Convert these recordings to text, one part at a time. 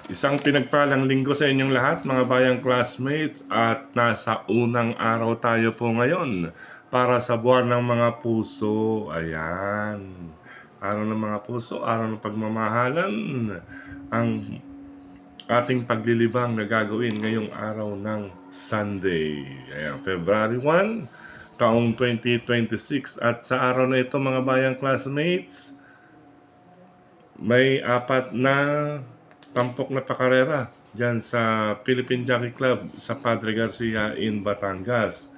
Isang pinagpalang linggo sa inyong lahat, mga bayang classmates, at nasa unang araw tayo po ngayon para sa buwan ng mga puso. Ayan. Araw ng mga puso, araw ng pagmamahalan. Ang ating paglilibang na gagawin ngayong araw ng Sunday. Ayan, February 1, taong 2026. At sa araw na ito, mga bayang classmates, may apat na tampok na pakarera dyan sa Philippine Jockey Club sa Padre Garcia in Batangas.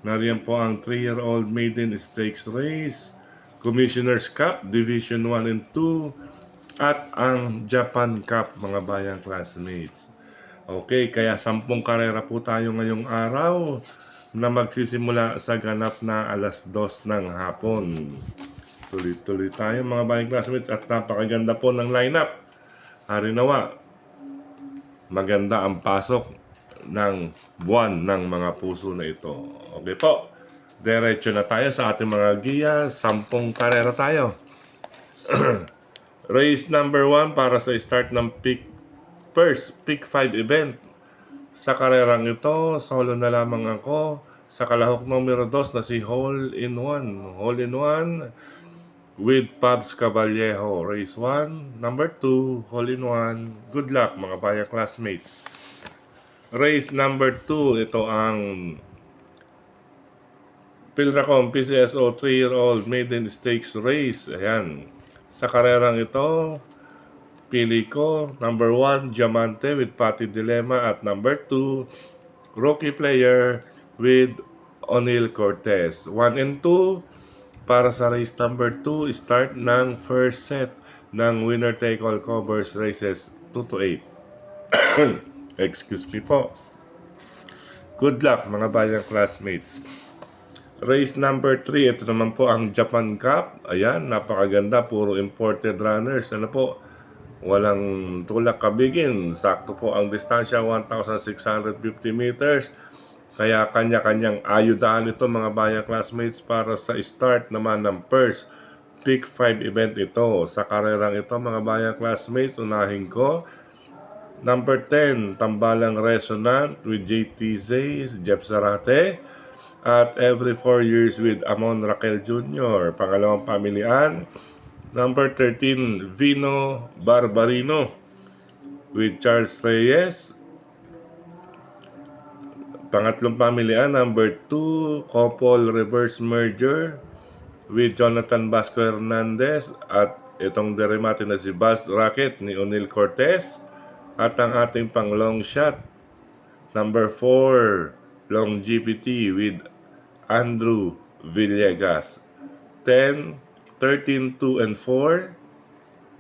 Nariyan po ang 3-year-old maiden stakes race, Commissioner's Cup, Division 1 and 2, at ang Japan Cup, mga bayang classmates. Okay, kaya 10 karera po tayo ngayong araw na magsisimula sa ganap na alas 2 ng hapon. Tuloy-tuloy tayo mga bayang classmates at napakaganda po ng lineup. Harinawa, maganda ang pasok ng buwan ng mga puso na ito. Okay po, diretso na tayo sa ating mga giya. 10 karera tayo. Race number 1 para sa start ng Pick 5 event. Sa karerang ito, solo na lamang ako sa kalahok numero 2 na si Hole in One. Hole in One with Pabs Caballejo. Race 1, number 2, Hole in One. Good luck mga bayang classmates. Race number 2, ito ang Pilracom PCSO 3-year-old maiden stakes race. Ayan. Sa karerang ito, pili ko, number 1, Diamante with Pati Dilemma at number 2, Rookie Player with O'Neil Cortez. 1 and 2, para sa race number 2, start ng first set ng winner-take-all covers races 2 to 8. Excuse me po. Good luck mga bayang classmates. Race number 3, ito naman po ang Japan Cup. Ayan, napakaganda, puro imported runners. Ano po, walang tulak kabigin. Sakto po ang distansya, 1,650 meters. Kaya kanya-kanyang ayudahan ito mga bayang classmates para sa start naman ng first Pick 5 event ito. Sa karerang ito mga bayang classmates, unahin ko number 10, Tambalang Resonant with JTZ, Jeff Zarate, at Every 4 Years with Amon Raquel Jr. Pangalawang pamilian, number 13, Vino Barbarino with Charles Reyes. Pangatlong pamilian, number 2, Couple Reverse Merger with Jonathan Vasco Hernandez at itong derivate na si Buzz Rocket ni O'Neil Cortez. At ang ating pang long shot, number 4, Longevity with Andrew Villegas. 10, 13, 2, and 4.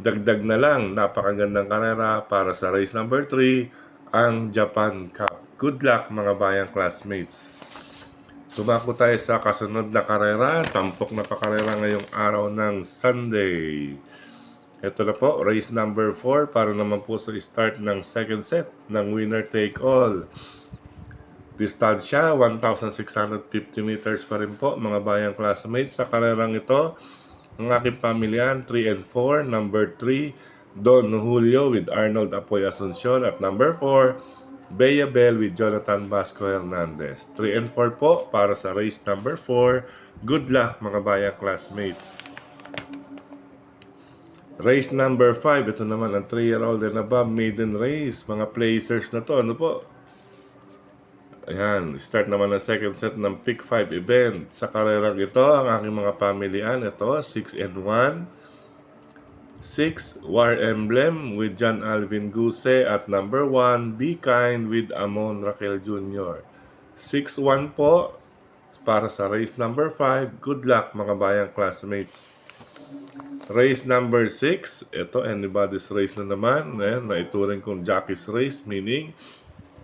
Dagdag na lang, napakagandang karera para sa race number 3, ang Japan Cup. Good luck mga bayang classmates. Tumako tayo sa kasunod na karera, tampok na pakarera ngayong araw ng Sunday. Ito na po, race number 4 para naman po sa start ng second set ng winner take all. Distansya, 1,650 meters pa rin po mga bayang classmates. Sa karerang ito, ang aking pamilyan, 3 and 4. Number 3, Don Julio with Arnold Apoy Asuncion. At number 4, Bea Bell with Jonathan Vasco Hernandez. 3 and 4 po para sa race number 4. Good luck mga bayang classmates. Race number 5, ito naman ang 3-year-old and above maiden race. Mga placers na to, ano po? Ayan, start naman ang second set ng Pick 5 event. Sa karerang ito, ang aking mga pamilian, ito, 6 and 1. 6, War Emblem with John Alvin Guse at number 1, Be Kind with Amon Raquel Jr. 6-1 po para sa race number 5. Good luck mga bayang classmates. Race number 6, ito anybody's race na naman. Ayan, naituring kong jockey's race, meaning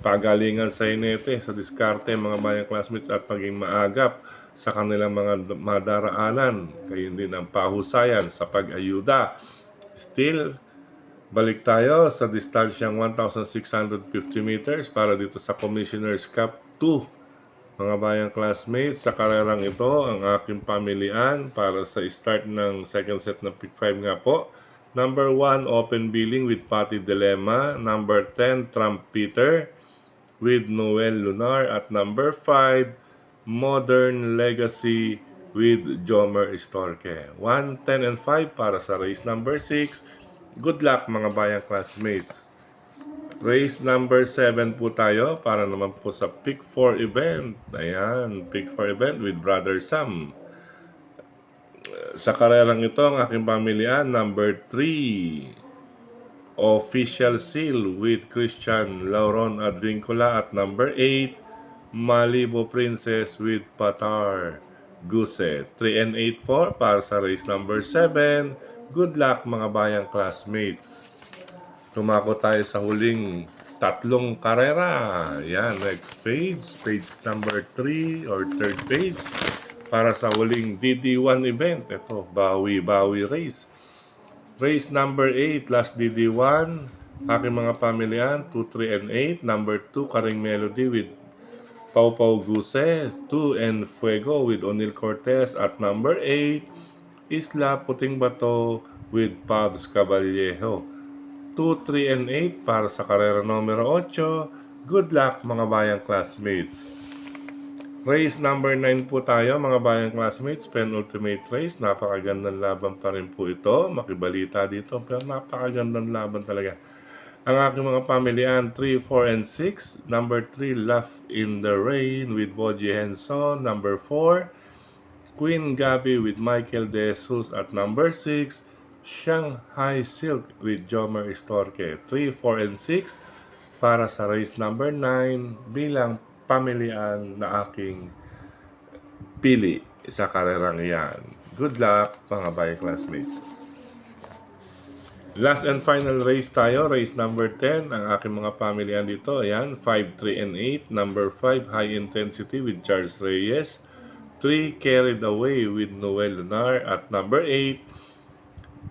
pagalingan sa inete, sa diskarte mga bayang classmates at paging maagap sa kanilang mga madaraanan. Kayo din ang pahusayan sa pag-ayuda. Still, balik tayo sa distansyang 1,650 meters para dito sa Commissioner's Cup 2. Mga bayang classmates, sa karerang ito, ang aking pamilian para sa start ng second set ng Pick 5 nga po. Number 1, Open Billing with Patty Dilemma. Number 10, Trump Peter with Noel Lunar. At number 5, Modern Legacy with Jomer Storke. 1, 10, and 5 para sa race number 6. Good luck mga bayang classmates. Race number 7 po tayo para naman po sa Pick 4 event. Ayan, Pick 4 event with Brother Sam. Sa karerang ito, ang aking pamilya, number 3, Official Seal with Christian Lauron Advincula. At number 8, Malibu Princess with Patar Guse. 3 and 8 po para sa race number 7. Good luck mga bayang classmates. Tumako tayo sa huling tatlong karera. Yan, next page. Page number 3 or third page. Para sa huling DD1 event. Ito, Bawi-Bawi Race. Race number 8, last DD1. Aking mga pamilyan, 2, 3, and 8. Number 2, Karing Melody with Pau Pau Guse. 2 and Fuego with O'Neil Cortez. At number 8, Isla Puting Bato with Pabs Caballejo. 2, 3, and 8 para sa karera numero 8. Good luck mga bayang classmates. Race number 9 po tayo mga bayang classmates. Penultimate race. Napakagandang laban pa rin po ito. Makibalita dito pero napakagandang laban talaga. Ang aking mga pamilyan 3, 4, and 6. Number 3, Laugh in the Rain with Boji Henson. Number 4, Queen Gabi with Michael De Jesus. At number 6, Shanghai Silk with Jomer Storke. 3, 4, and 6 para sa race number 9 bilang pamilyan na aking pili sa karerang iyan. Good luck mga bayan classmates. Last and final race tayo, race number 10. Ang aking mga pamilyan dito, ayan, 5, 3, and 8. Number 5, High Intensity with Charles Reyes. 3, Carried Away with Noel Lunar. At number 8,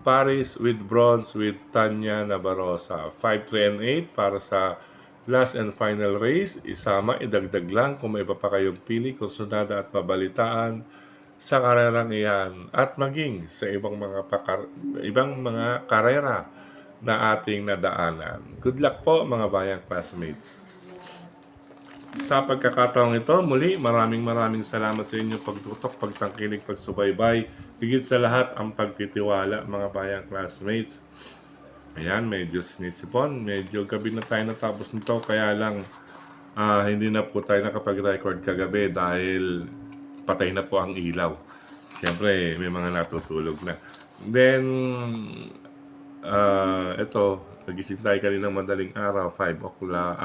Paris with Bronze with Tanya Nabarosa. 5, 3, and 8 para sa last and final race. Isama, idagdag lang kung may iba pa kayong pili, konsunada at mabalitaan sa karerang iyan at maging sa ibang mga karera na ating nadaanan. Good luck po mga bayang classmates. Sa pagkakataong ito, muli maraming salamat sa inyong pagtutok, pagtangkilig, pagsubaybay. Higit sa lahat ang pagtitiwala mga bayang classmates. Ayan, medyo sinisipon. Medyo gabi na tayo natapos nito. Kaya lang hindi na po tayo nakapag-record kagabi dahil patay na po ang ilaw. Siyempre, may mga natutulog na. Then, ito, nagising tayo kanina madaling araw, 5 o'clock,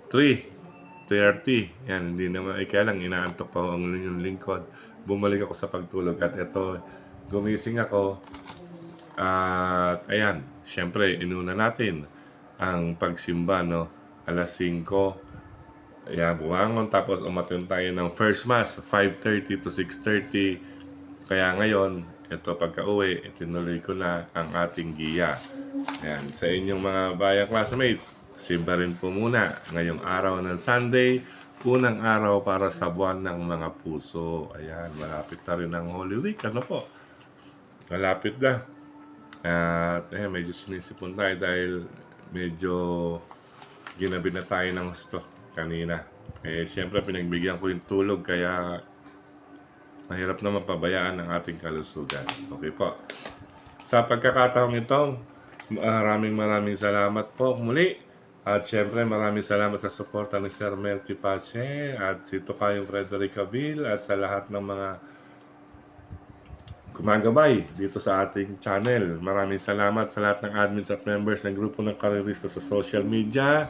3:30. Yan, hindi naman, kaya lang, inaantok pa ang yung lingkod. Bumalik ako sa pagtulog at ito, gumising ako. At ayan, siyempre, inuna natin ang pagsimba, no? Alas 5. Ayan, bumangon. Tapos umattend tayo ng first mass, 5:30 to 6:30. Kaya ngayon, ito pagka-uwi, itinuloy ko na ang ating giya. Ayan, sa inyong mga bayang classmates, simba rin po muna ngayong araw ng Sunday. Unang araw para sa buwan ng mga puso. Ayan, malapit na rin ang Holy Week. Ano po? Malapit na. At medyo sinisipon tayo dahil medyo ginabi na tayo ng gusto kanina. Siyempre pinagbigyan ko yung tulog kaya mahirap na mapabayaan ang ating kalusugan. Okay po. Sa pagkakataong ito, maraming salamat po muli. At siyempre maraming salamat sa suporta ni Sir Melty Pache at si Tokayong Frederick Cabil at sa lahat ng mga gumagabay dito sa ating channel. Maraming salamat sa lahat ng admins at members ng grupo ng karerista sa social media.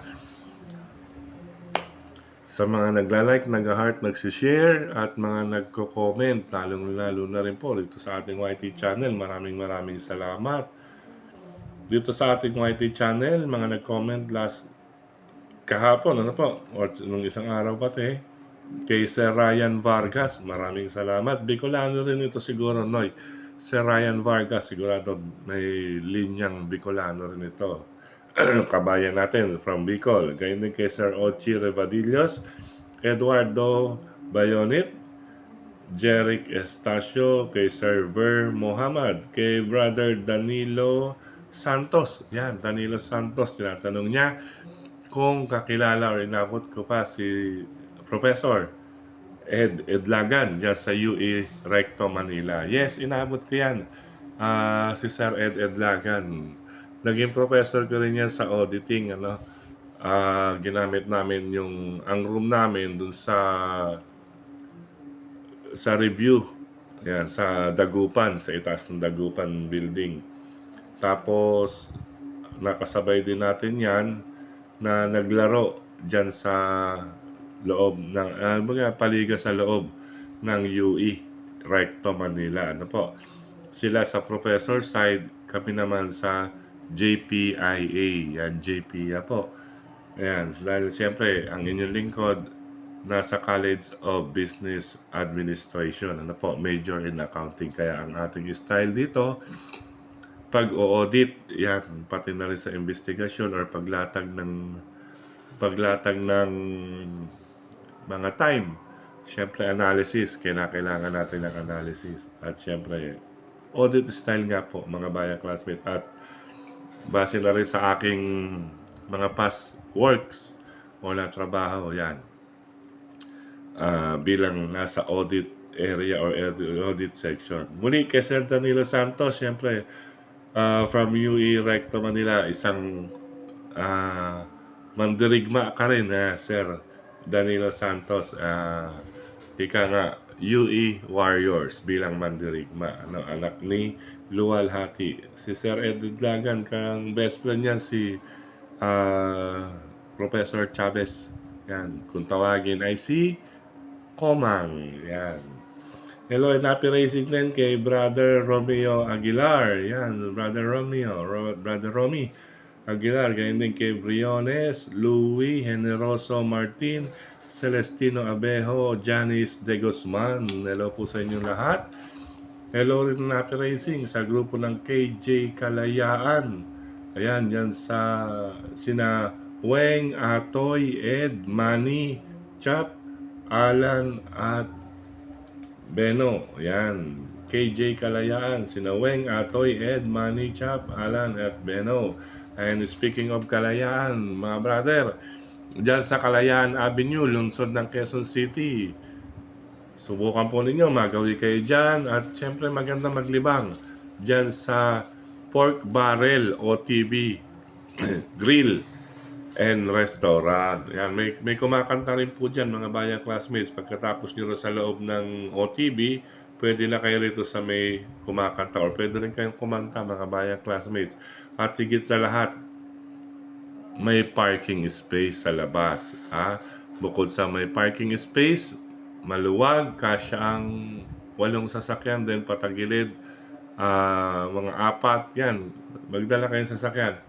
Sa mga nagla-like, nag-heart, nagsishare at mga nagko-comment, lalo na rin po dito sa ating YT channel. Maraming salamat. Dito sa ating YT channel, mga nag-comment last kahapon, ano po, or nung isang araw pati, kay Sir Ryan Vargas, maraming salamat. Bicolano rin ito siguro, Noy. Sir Ryan Vargas, sigurado may linyang Bicolano rin ito. Kabayan natin from Bicol. Ganyan din kay Sir Ochi Revadillos, Eduardo Bayonit, Jeric Estacio, kay Sir Ver Mohamad, kay Brother Danilo Santos. Yan, Danilo Santos. Tinatanong niya kung kakilala o inabot ko pa si Professor Edlagan dyan sa UE Recto Manila. Yes, inabot ko yan. Si Sir Edlagan. Naging professor ko rin yan sa auditing. Ginamit namin ang room namin dun sa review. Yan, sa Dagupan, sa itaas ng Dagupan building. Tapos, nakasabay din natin yan na naglaro dyan sa loob ng, paliga sa loob ng UE, Recto Manila. Ano po? Sila sa professor side, kami naman sa JPIA. Yan, JPIA po. Ayan, dahil siyempre, ang inyong lingkod, nasa College of Business Administration. Ano po? Major in accounting. Kaya ang ating style dito, pag-o-audit, yan, pati na rin sa investigasyon or paglatag ng mga time. Siyempre, analysis. Kailangan natin ng analysis. At siyempre, audit style nga po, mga bayang classmates. At base na rin sa aking mga past works o na trabaho, yan. Bilang nasa audit area or audit section. Muli kay Sir Danilo Santos, siyempre, from UE Recto Manila, isang mandirigma ka rin, Sir Danilo Santos. Ika nga, UE Warriors bilang mandirigma. Anak ni Luwalhati. Si Sir Edlagan, kang best friend niyan si Professor Chavez. Yan, kung tawagin ay si Komang. Yan. Hello and happy racing din kay Brother Romeo Aguilar. Yan, Brother Romeo, Brother Romy Aguilar. Ganyan din kay Briones, Louis Generoso Martin, Celestino Abejo, Janice De Guzman. Hello po sa inyong lahat. Hello rin na happy racing sa grupo ng KJ Kalayaan. Ayan, yan sa sina Weng, Atoy, Ed, Manny, Chap, Alan at Beno. Yan. KJ Kalayaan, sina Weng, Atoy, Ed, Manny, Chap, Alan at Beno. And speaking of Kalayaan, mga brother, dyan sa Kalayaan Avenue, lungsod ng Quezon City, subukan po ninyo, magawi kayo dyan. At siyempre maganda maglibang dyan sa Pork Barrel OTB Grill and Restaurant. Yan, may kumakanta rin po dyan, mga bayang classmates. Pagkatapos nyo sa loob ng OTB, pwede na kayo rito sa may kumakanta or pwede rin kayong kumanta, mga bayang classmates. At higit sa lahat, may parking space sa labas. Bukod sa may parking space, maluwag, kasya ang 8 sasakyan, then patagilid, mga 4, yan. Magdala kayong sasakyan.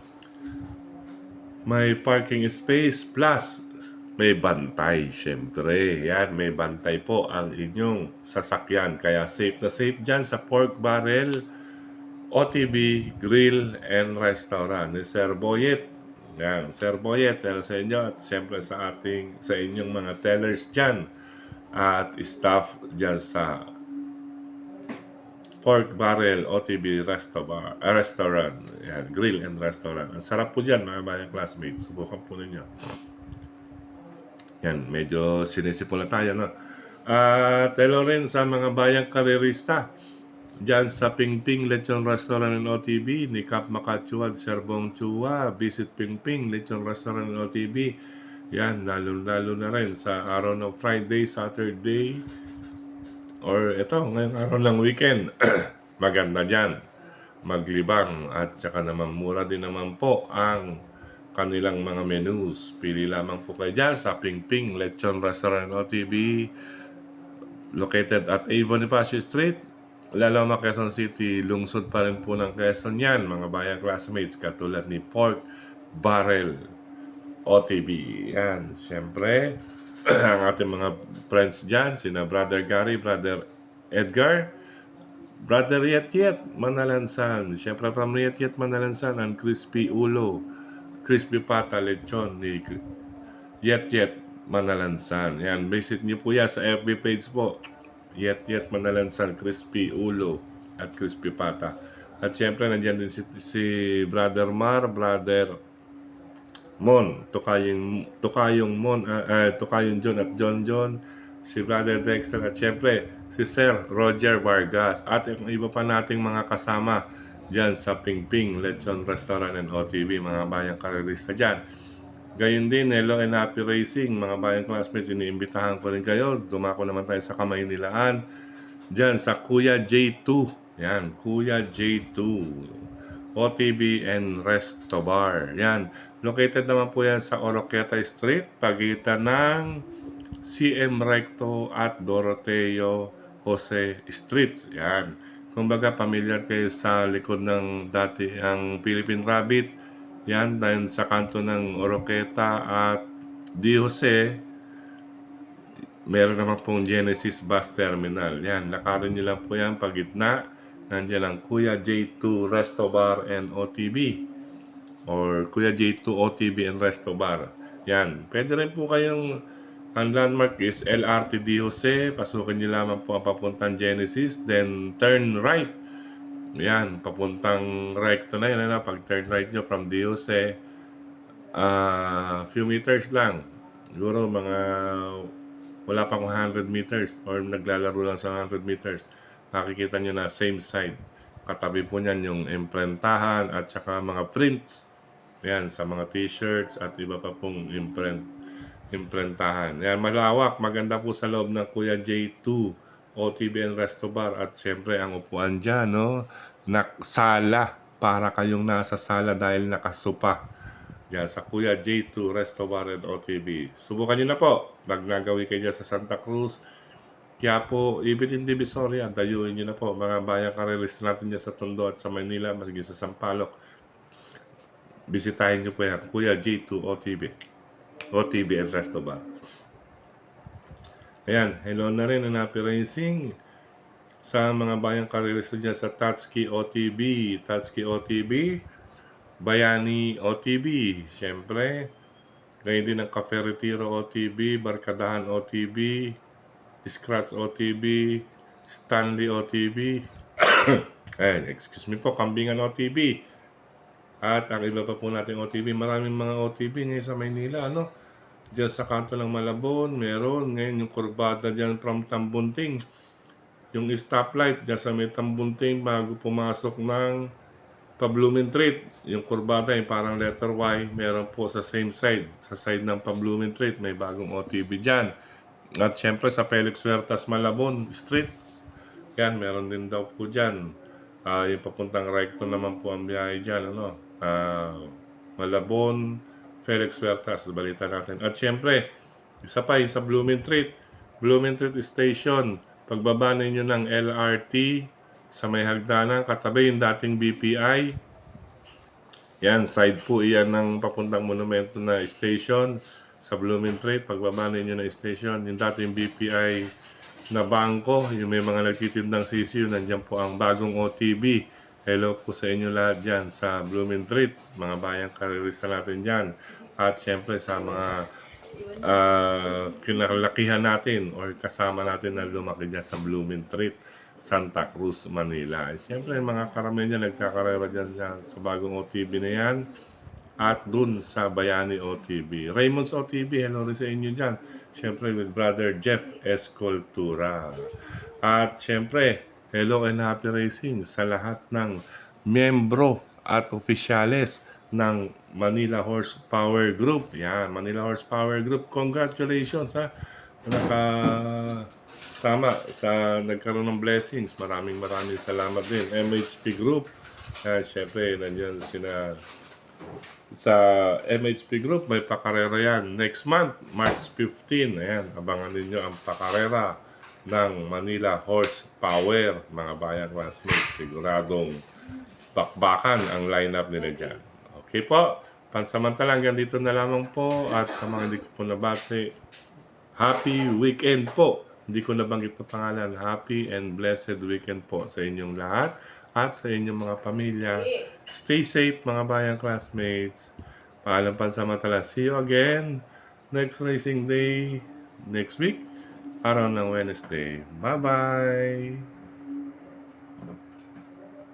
May parking space plus may bantay, syempre. Yan, may bantay po ang inyong sasakyan. Kaya safe na safe dyan sa Pork Barrel OTB Grill and Restaurant ni Sir Boyet. Yan, Sir Boyet, hello sa inyo at siyempre sa inyong mga tellers dyan at staff dyan sa Pork Barrel OTB Restaurant. Yan, Grill and Restaurant. Ang sarap po dyan, mga bayang classmates. Subukan po ninyo. Yan, medyo sinisipol na tayo, no? Telo rin sa mga bayang karerista. Dyan sa Pingping Lechon Restaurant and OTB, ni Kap Makachuad, Serbong Chua, Visit Pingping Lechon Restaurant and OTB. Yan, lalo na rin sa araw ng Friday, Saturday, or ito, ngayong araw ng weekend. Maganda dyan maglibang at saka naman mura din naman po ang kanilang mga menus. Pili lamang po kayo dyan sa Pingping Lechon Restaurant OTB located at A. Bonifacio Street, Laloma, Quezon City. Lungsod pa rin po ng Quezon yan, mga bayang classmates, katulad ni Pork Barrel OTB. Yan, siyempre ang ating mga friends dyan, sina Brother Gary, Brother Edgar, Brother Yet Manalansan. Siyempre from Yet Manalansan, ang Crispy Ulo, Crispy Pata Lechon ni Yet Manalansan. Yan, visit niyo po yan sa FB page po. Yet Manalansan, Crispy Ulo, at Crispy Pata. At syempre, nandiyan din si Brother Mar, Brother Mon, Tukayong Mon, Tukayong John at John, si Brother Dexter at syempre si Sir Roger Vargas at yung iba pa nating mga kasama dyan sa Pingping Lechon Restaurant and OTV, mga bayang karerista dyan. Gayun din, Hello and Happy Racing, mga bayang classmates, iniimbitahan ko rin kayo. Dumako naman tayo sa Kamaynilaan dyan sa Kuya J2. Yan, Kuya J2. OTB and Resto Bar. Yan. Located naman po yan sa Oroqueta Street, pagitan ng CM Recto at Doroteo Jose Streets. Yan. Kumbaga, familiar kayo sa likod ng dati ang Philippine Rabbit. Yan, dahil sa kanto ng Oroqueta at Di Jose, meron naman pong Genesis Bus Terminal. Yan, lakarin nyo lang po yan pagitna. Nandiyan ang Kuya J2 Resto Bar and OTB or Kuya J2 OTB and Resto Bar. Yan. Pwede rin po kayong, ang landmark is LRT Di Jose. Pasukin nyo lamang po ang papuntang Genesis. Then turn right. Yan. Papuntang recto na yan. Pag turn right nyo from Di Jose, few meters lang. Siguro mga wala pang 100 meters or naglalaro lang sa 100 meters. Makikita nyo na same side. Katabi po niyan yung imprentahan at saka mga prints. Yan, sa mga t-shirts at iba pa pong imprentahan. Yan, malawak. Maganda po sa loob ng Kuya J2, OTB and Resto Bar. At syempre, ang upuan dyan, no? Sala. Para kayong nasa sala dahil nakasupa. Diyan sa Kuya J2 Resto Bar and OTB. Subukan nyo na po. Pag nagawi kayo dyan sa Santa Cruz, Quiapo, even in Divisoria, dayuin nyo na po. Mga bayang karelist natin dyan sa Tondo at sa Manila, masigi sa Sampaloc. Bisitahin nyo po yan. Kuya J2 OTB and Resto Bar. Ayan, hello na rin ang Happy Racing sa mga bayang karelist dyan sa Tatsuki OTB. Tatsuki OTB, Bayani OTB, siyempre. Ngayon din ang Cafe Retiro OTB, Barkadahan OTB, Scratch OTB, Stanley OTB, excuse me po, Kambingan OTB. At ang iba pa po natin OTB, maraming mga OTB ngayon sa Maynila, ano? Diyan sa kanto ng Malabon, meron. Ngayon yung kurbada dyan from Tambunting. Yung stoplight dyan sa may Tambunting bago pumasok ng Pablumentritt. Yung kurbada yung parang letter Y, meron po sa same side. Sa side ng Pablumentritt, may bagong OTB dyan. At syempre sa Felix Huertas Malabon Street, yan, meron din daw po dyan. Yung papuntang recto naman po ang biyahe dyan, ano? Malabon, Felix Huertas, balita natin. At syempre, isa pa yung sa Blumentritt Station, pagbaba ninyo ng LRT sa may hagdanan, katabi yung dating BPI. Yan, side po iyan ng papuntang monumento na station sa Blumentritt. Pagbaba ninyo ng station, yung dating BPI na bangko, yung may mga nagtitindang sisiyo, nandiyan po ang bagong OTB. Hello po sa inyo lahat dyan sa Blumentritt, mga bayang karerista natin dyan. At syempre sa mga kinalakihan natin or kasama natin na lumaki dyan sa Blumentritt, Santa Cruz, Manila. Siyempre, mga karamihan dyan, nagkakarera dyan sa bagong OTB na yan. At dun sa Bayani OTB. Raymond's OTB, hello rin sa inyo dyan. Siyempre, with Brother Jeff Escultura. At siyempre, hello and happy racing sa lahat ng membro at opisyales ng Manila Horsepower Group. Yan, Manila Horsepower Group. Congratulations, ha. Tama, sa nagkaroon ng blessings. Maraming salamat din. MHP Group. Siyempre, nandiyan sila sa MHP Group. May pakarera yan next month, March 15. Ayan, abangan ninyo ang pakarera ng Manila Horsepower. Mga bayan classmates, siguradong bakbakan ang lineup nila dyan. Okay po, pansamantala hanggang dito na lamang po. At sa mga hindi ko po nabati, happy weekend po. Hindi ko nabanggit na pangalan. Happy and blessed weekend po sa inyong lahat at sa inyong mga pamilya. Stay safe mga bayang classmates. Paalam pansamantala. See you again next racing day next week. araw ng Wednesday. Bye-bye!